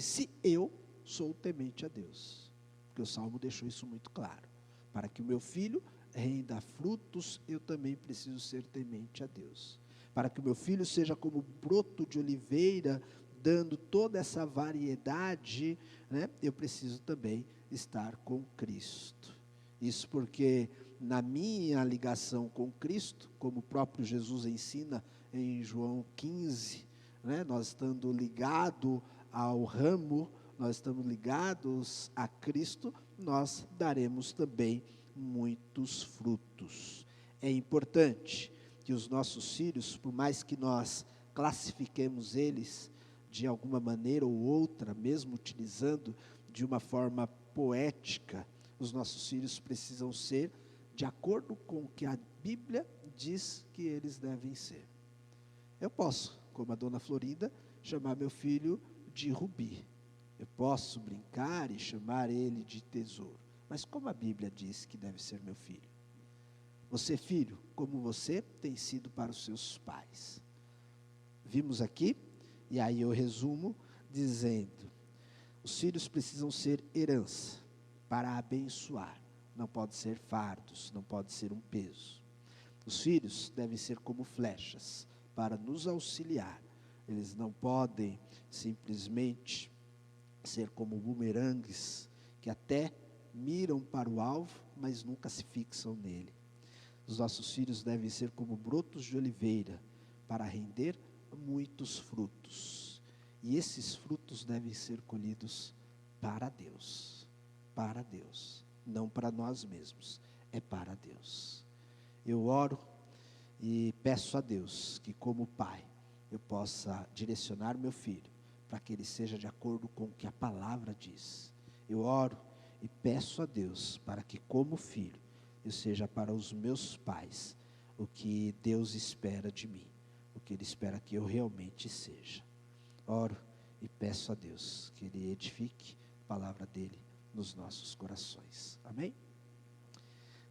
Speaker 1: se eu sou temente a Deus, porque o Salmo deixou isso muito claro. Para que o meu filho renda frutos, eu também preciso ser temente a Deus. Para que o meu filho seja como broto de oliveira, dando toda essa variedade, né, eu preciso também estar com Cristo. Isso porque na minha ligação com Cristo, como o próprio Jesus ensina em João 15, né, nós estando ligados ao ramo, nós estamos ligados a Cristo, nós daremos também muitos frutos. É importante que os nossos filhos, por mais que nós classifiquemos eles de alguma maneira ou outra, mesmo utilizando de uma forma poética, os nossos filhos precisam ser de acordo com o que a Bíblia diz que eles devem ser. Eu posso, como a dona Florinda, chamar meu filho de Rubi. Eu posso brincar e chamar ele de Tesouro. Mas como a Bíblia diz que deve ser meu filho? Você, filho, como você tem sido para os seus pais. Vimos aqui, e aí eu resumo dizendo: os filhos precisam ser herança para abençoar. Não pode ser fardos, não pode ser um peso. Os filhos devem ser como flechas para nos auxiliar. Eles não podem simplesmente ser como bumerangues que até miram para o alvo, mas nunca se fixam nele. Os nossos filhos devem ser como brotos de oliveira, para render muitos frutos. E esses frutos devem ser colhidos para Deus. Para Deus. Não para nós mesmos. É para Deus. Eu oro e peço a Deus que, como pai, eu possa direcionar meu filho para que ele seja de acordo com o que a palavra diz. Eu oro e peço a Deus para que, como filho, eu seja para os meus pais o que Deus espera de mim, o que Ele espera que eu realmente seja. Oro e peço a Deus que Ele edifique a palavra dEle nos nossos corações. Amém?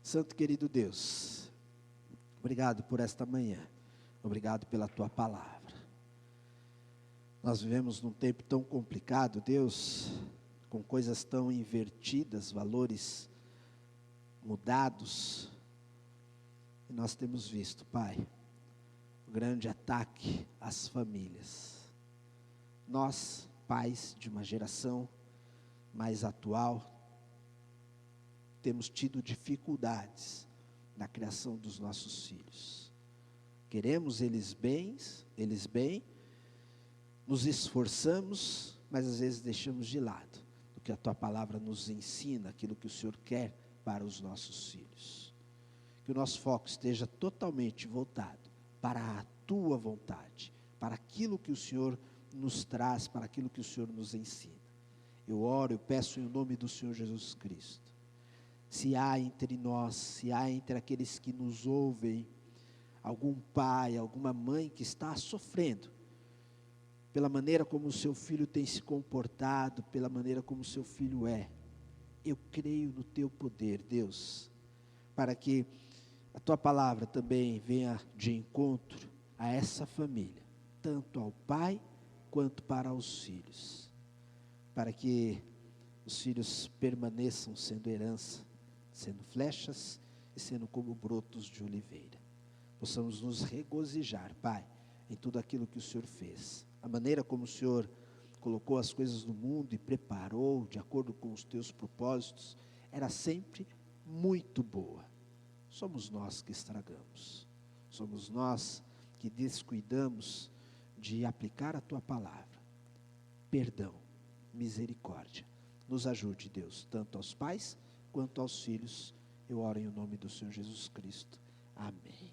Speaker 1: Santo querido Deus, obrigado por esta manhã. Obrigado pela tua palavra. Nós vivemos num tempo tão complicado, Deus, com coisas tão invertidas, valores mudados. E nós temos visto, Pai, o grande ataque às famílias. Nós, pais de uma geração mais atual, temos tido dificuldades na criação dos nossos filhos. Queremos eles bem, nos esforçamos, mas às vezes deixamos de lado o que a tua palavra nos ensina, aquilo que o Senhor quer para os nossos filhos. Que o nosso foco esteja totalmente voltado para a tua vontade, para aquilo que o Senhor nos traz, para aquilo que o Senhor nos ensina. Eu oro, eu peço em nome do Senhor Jesus Cristo. Se há entre nós, se há entre aqueles que nos ouvem, algum pai, alguma mãe que está sofrendo, pela maneira como o seu filho tem se comportado, pela maneira como o seu filho é, eu creio no teu poder, Deus, para que a tua palavra também venha de encontro a essa família, tanto ao pai quanto para os filhos, para que os filhos permaneçam sendo herança, sendo flechas e sendo como brotos de oliveira. Possamos nos regozijar, Pai, em tudo aquilo que o Senhor fez. A maneira como o Senhor colocou as coisas no mundo e preparou de acordo com os teus propósitos, era sempre muito boa. Somos nós que estragamos. Somos nós que descuidamos de aplicar a tua palavra. Perdão, misericórdia. Nos ajude, Deus, tanto aos pais quanto aos filhos. Eu oro em nome do Senhor Jesus Cristo. Amém.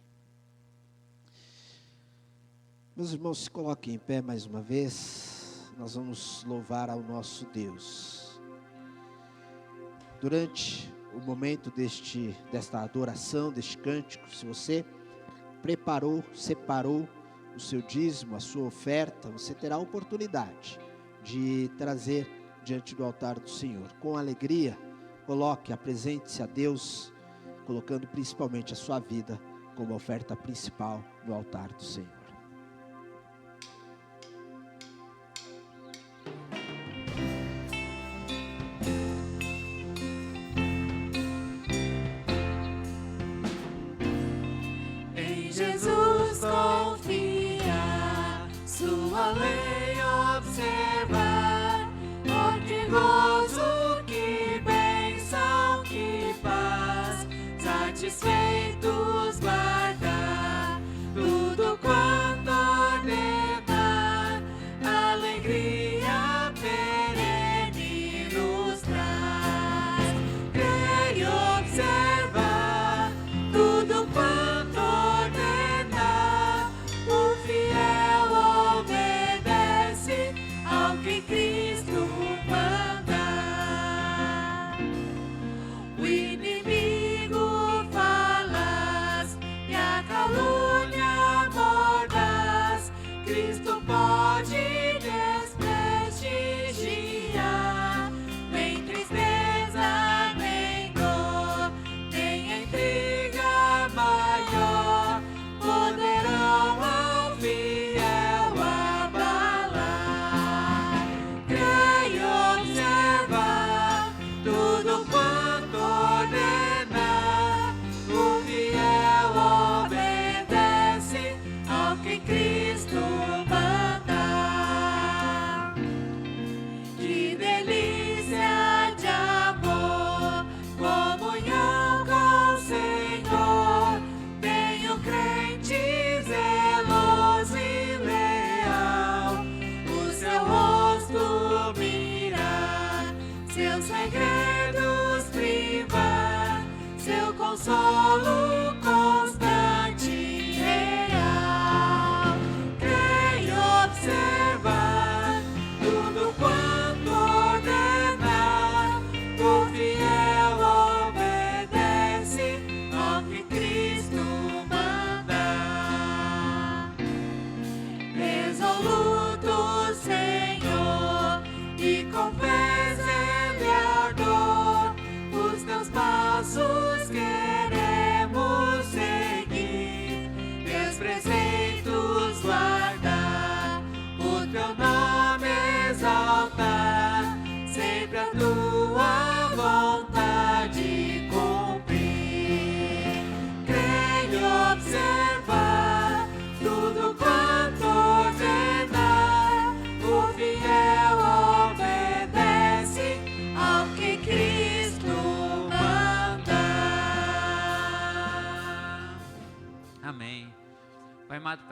Speaker 1: Meus irmãos, se coloquem em pé mais uma vez. Nós vamos louvar ao nosso Deus. Durante o momento desta adoração, deste cântico, se você preparou, separou o seu dízimo, a sua oferta, você terá a oportunidade de trazer diante do altar do Senhor. Com alegria, coloque, apresente-se a Deus, colocando principalmente a sua vida como oferta principal no altar do Senhor.
Speaker 3: Em Jesus confia, sua lei observar. Oh, que gozo, que bênção, que paz, satisfeitos guardar tudo quanto ordenar, alegria perene nos traz. Crer e observar tudo quanto ordenar, o fiel obedece ao que Cristo manda. O inimigo falaz e a calúnia mordaz, Cristo pode desprestigiar. Nem tristeza, nem dor, nem intriga maior poderão ao fiel abalar. Crer e observar tudo quanto ordenar, o fiel obedece ao que Cristo manda.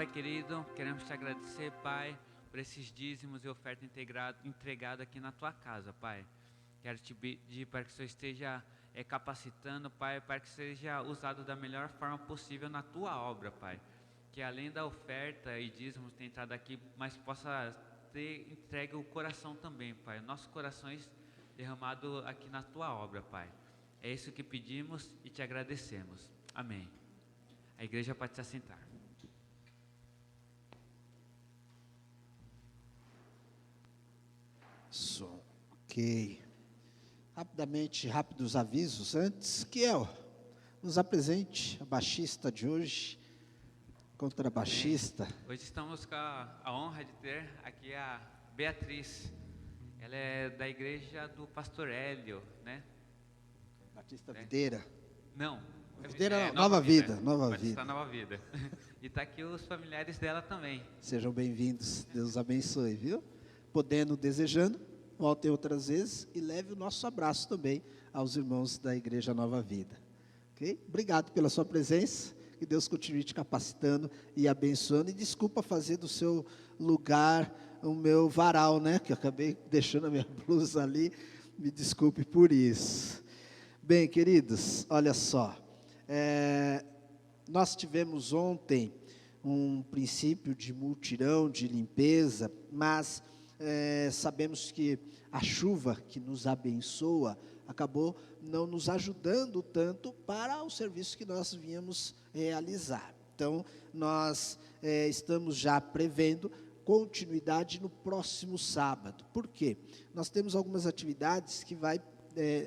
Speaker 2: Pai querido, queremos te agradecer, Pai, por esses dízimos e oferta entregada aqui na tua casa, Pai. Quero te pedir para que o Senhor esteja capacitando, Pai, para que seja usado da melhor forma possível na tua obra, Pai. Que além da oferta e dízimos ter entrado aqui, mas possa ter entregue o coração também, Pai. Nossos corações derramados aqui na tua obra, Pai. É isso que pedimos e te agradecemos. Amém. A igreja pode se assentar.
Speaker 1: Som, ok. Rapidamente, rápidos avisos antes. Kiel, nos apresente a baixista de hoje, contrabaixista.
Speaker 2: Hoje estamos com a honra de ter aqui a Beatriz. Ela é da igreja do Pastor Hélio, né?
Speaker 1: Batista Videira.
Speaker 2: Não.
Speaker 1: Videira, Nova Vida. Nova
Speaker 2: Batista
Speaker 1: Vida.
Speaker 2: Nova Vida. E está aqui os familiares dela também.
Speaker 1: Sejam bem-vindos. Deus abençoe, viu? Podendo, desejando, voltem outras vezes e leve o nosso abraço também aos irmãos da Igreja Nova Vida. Ok? Obrigado pela sua presença. Que Deus continue te capacitando e abençoando. E desculpa fazer do seu lugar o meu varal, né? Que eu acabei deixando a minha blusa ali. Me desculpe por isso. Bem, queridos, olha só. Nós tivemos ontem um princípio de mutirão, de limpeza, mas sabemos que a chuva que nos abençoa acabou não nos ajudando tanto para o serviço que nós vínhamos realizar. Então, nós estamos já prevendo continuidade no próximo sábado. Por quê? Nós temos algumas atividades que vai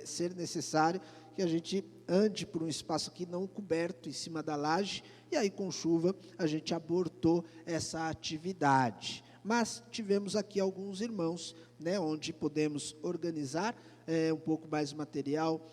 Speaker 1: ser necessário que a gente ande por um espaço aqui não coberto em cima da laje, e aí com chuva a gente abortou essa atividade. Mas tivemos aqui alguns irmãos, né, onde podemos organizar um pouco mais material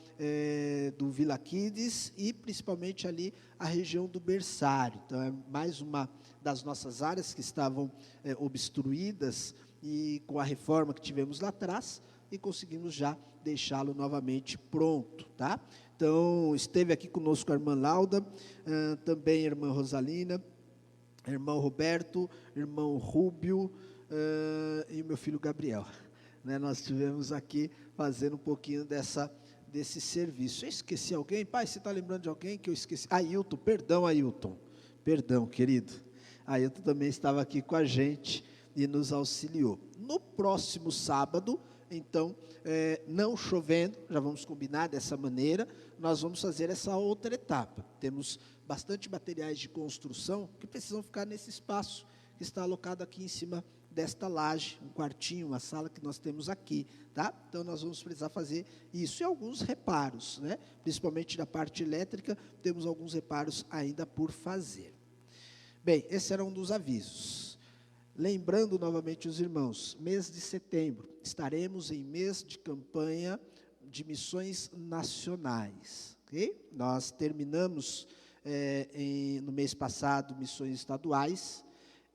Speaker 1: do Vila Kids e principalmente ali a região do berçário. Então é mais uma das nossas áreas que estavam obstruídas, e com a reforma que tivemos lá atrás, e conseguimos já deixá-lo novamente pronto, tá? Então, esteve aqui conosco a irmã Lauda, também a irmã Rosalina, irmão Roberto, irmão Rúbio e o meu filho Gabriel. Né, nós estivemos aqui fazendo um pouquinho desse serviço. Eu esqueci alguém? Pai, você está lembrando de alguém que eu esqueci? Ailton, perdão, Ailton. Perdão, querido. Ailton também estava aqui com a gente e nos auxiliou. No próximo sábado, então, não chovendo, já vamos combinar dessa maneira, nós vamos fazer essa outra etapa. Temos bastante materiais de construção que precisam ficar nesse espaço que está alocado aqui em cima desta laje, um quartinho, uma sala que nós temos aqui, tá? Então, nós vamos precisar fazer isso e alguns reparos, né? Principalmente da parte elétrica, temos alguns reparos ainda por fazer. Bem, esse era um dos avisos. Lembrando novamente os irmãos, mês de setembro, estaremos em mês de campanha de missões nacionais, ok? Nós terminamos no mês passado missões estaduais,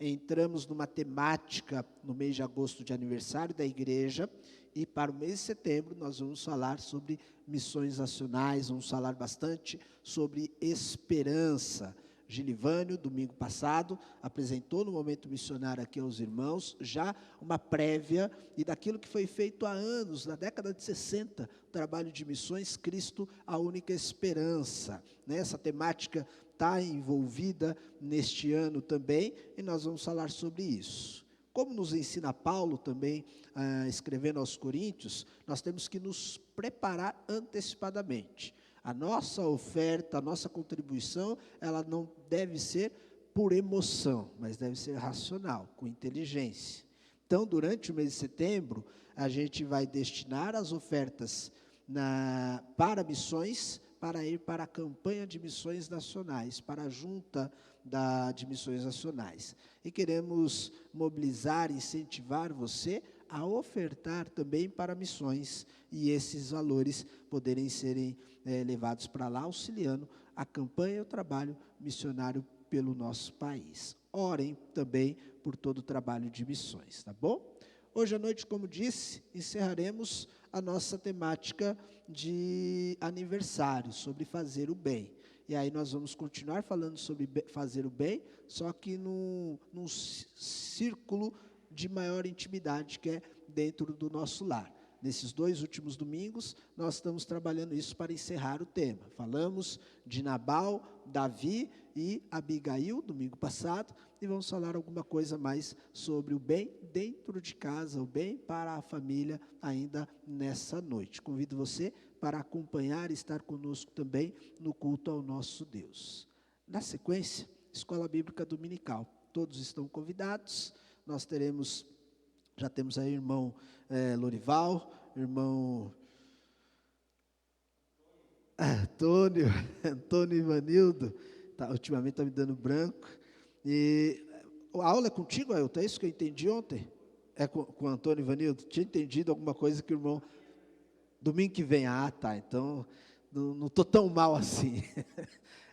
Speaker 1: entramos numa temática no mês de agosto de aniversário da igreja, e para o mês de setembro nós vamos falar sobre missões nacionais, vamos falar bastante sobre esperança. Gilivânio, domingo passado, apresentou no momento missionário aqui aos irmãos, já uma prévia, e daquilo que foi feito há anos, na década de 60, o trabalho de missões, Cristo, a única esperança. Né? Essa temática está envolvida neste ano também, e nós vamos falar sobre isso. Como nos ensina Paulo também, escrevendo aos Coríntios, nós temos que nos preparar antecipadamente. A nossa oferta, a nossa contribuição, ela não deve ser por emoção, mas deve ser racional, com inteligência. Então, durante o mês de setembro, a gente vai destinar as ofertas para missões, para ir para a campanha de missões nacionais, para a junta de missões nacionais. E queremos mobilizar, incentivar você a ofertar também para missões, e esses valores poderem serem levados para lá, auxiliando a campanha e o trabalho missionário pelo nosso país. Orem também por todo o trabalho de missões, tá bom? Hoje à noite, como disse, encerraremos a nossa temática de aniversário, sobre fazer o bem. E aí nós vamos continuar falando sobre fazer o bem, só que num círculo de maior intimidade, que é dentro do nosso lar. Nesses 2 últimos domingos, nós estamos trabalhando isso para encerrar o tema. Falamos de Nabal, Davi e Abigail, domingo passado, e vamos falar alguma coisa mais sobre o bem dentro de casa, o bem para a família ainda nessa noite. Convido você para acompanhar e estar conosco também no culto ao nosso Deus. Na sequência, Escola Bíblica Dominical. Todos estão convidados. Nós já temos aí irmão Lorival, irmão Antônio Ivanildo, ultimamente está me dando branco. E a aula é contigo, Ailton? É isso que eu entendi ontem? É com o Antônio Ivanildo? Tinha entendido alguma coisa que o irmão... Domingo que vem, tá, então não estou tão mal assim.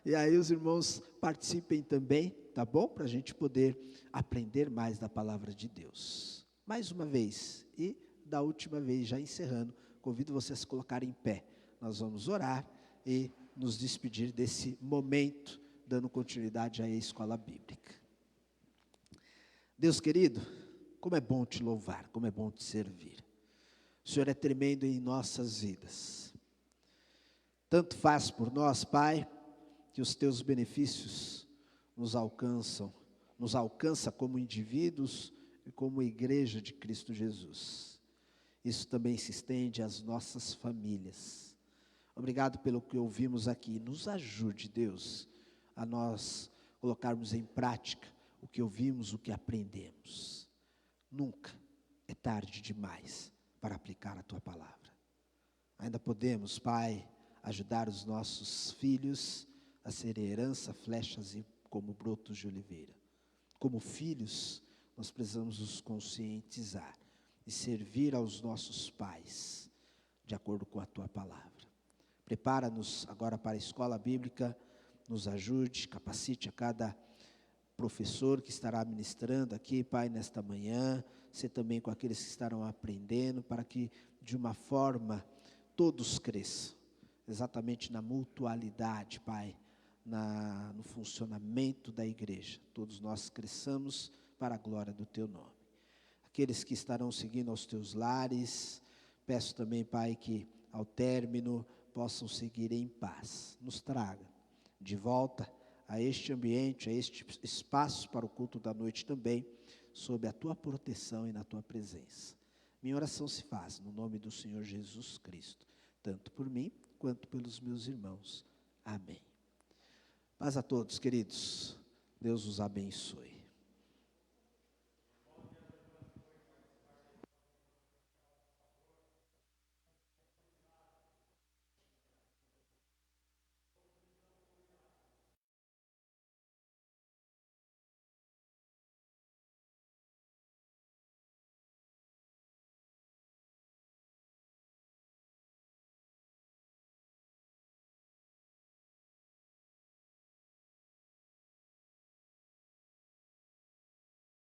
Speaker 1: E aí os irmãos participem também, tá bom? Para a gente poder aprender mais da palavra de Deus. Mais uma vez, e da última vez, já encerrando, convido você a se colocar em pé. Nós vamos orar e nos despedir desse momento, dando continuidade à escola bíblica. Deus querido, como é bom te louvar, como é bom te servir. O Senhor é tremendo em nossas vidas. Tanto faz por nós, Pai, que os teus benefícios nos alcança como indivíduos e como igreja de Cristo Jesus. Isso também se estende às nossas famílias. Obrigado pelo que ouvimos aqui. Nos ajude, Deus, a nós colocarmos em prática o que ouvimos, o que aprendemos. Nunca é tarde demais para aplicar a Tua palavra. Ainda podemos, Pai, ajudar os nossos filhos a serem herança, flechas e como brotos de oliveira. Como filhos, nós precisamos nos conscientizar e servir aos nossos pais, de acordo com a Tua palavra. Prepara-nos agora para a escola bíblica, nos ajude, capacite a cada professor que estará ministrando aqui, Pai, nesta manhã, ser também com aqueles que estarão aprendendo, para que de uma forma todos cresçam, exatamente na mutualidade, Pai, no funcionamento da igreja, todos nós cresçamos para a glória do Teu nome. Aqueles que estarão seguindo aos Teus lares, peço também, Pai, que ao término possam seguir em paz. Nos traga de volta a este ambiente, a este espaço para o culto da noite também, sob a Tua proteção e na Tua presença. Minha oração se faz no nome do Senhor Jesus Cristo, tanto por mim quanto pelos meus irmãos. Amém. Paz a todos, queridos. Deus os abençoe.